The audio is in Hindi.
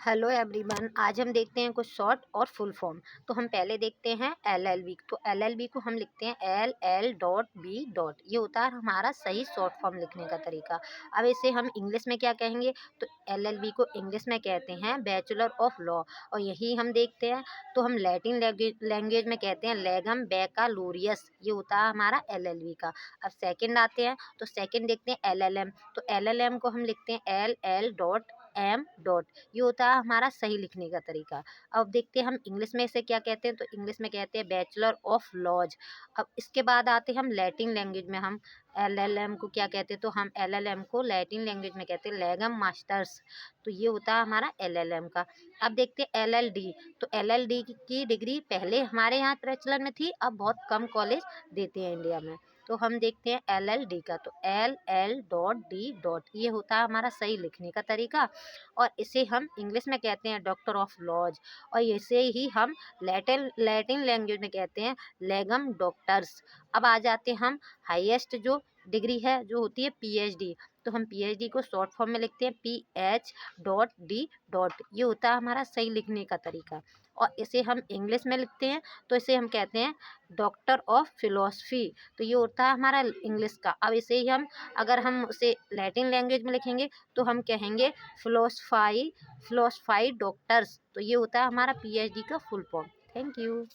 हेलो एवरीवन, आज हम देखते हैं कुछ शॉर्ट और फुल फॉर्म। तो हम पहले देखते हैं एलएलबी। तो एलएलबी को हम लिखते हैं LL.B. ये होता है हमारा सही शॉर्ट फॉर्म लिखने का तरीका। अब इसे हम इंग्लिश में क्या कहेंगे? तो एलएलबी को इंग्लिश में कहते हैं बैचलर ऑफ लॉ। और यही हम देखते हैं तो हम लैटिन लैंग्वेज में कहते हैं लेगम बैकालोरियस। ये होता है हमारा एलएलबी का। अब सेकंड आते हैं तो सेकंड देखते हैं एलएलएम। तो एलएलएम को हम लिखते हैं LL.M. ये होता है हमारा सही लिखने का तरीका। अब देखते हैं हम इंग्लिश में इसे क्या कहते हैं? तो इंग्लिश में कहते हैं बैचलर ऑफ लॉज। अब इसके बाद आते हैं हम लैटिन लैंग्वेज में, हम एलएलएम को क्या कहते हैं? तो हम एलएलएम को लैटिन लैंग्वेज में कहते हैं लेगम मास्टर्स। तो ये होता है हमारा एलएलएम का। अब देखते हैं एलएलडी। तो एलएलडी की डिग्री पहले हमारे यहाँ प्रचलन में थी, अब बहुत कम कॉलेज देते हैं इंडिया में। तो हम देखते हैं एलएलडी का। तो LL.D. ये होता है हमारा सही लिखने का तरीका। और इसे हम इंग्लिश में कहते हैं डॉक्टर ऑफ लॉज। और इसे ही हम लैटिन लैटिन लैंग्वेज में कहते हैं लेगम डॉक्टर्स। अब आ जाते हैं हम हाईएस्ट जो डिग्री है जो होती है पीएचडी। तो हम पीएचडी को शॉर्ट फॉर्म में लिखते हैं PH.D. ये होता है हमारा सही लिखने का तरीका। और इसे हम इंग्लिश में लिखते हैं तो इसे हम कहते हैं डॉक्टर ऑफ फिलोसफी। तो ये होता है हमारा इंग्लिश का। अब इसे ही हम, अगर हम उसे लैटिन लैंग्वेज में लिखेंगे तो हम कहेंगे फिलोसफाई डॉक्टर्स। तो ये होता है हमारा पीएचडी का फुल फॉर्म। Thank you.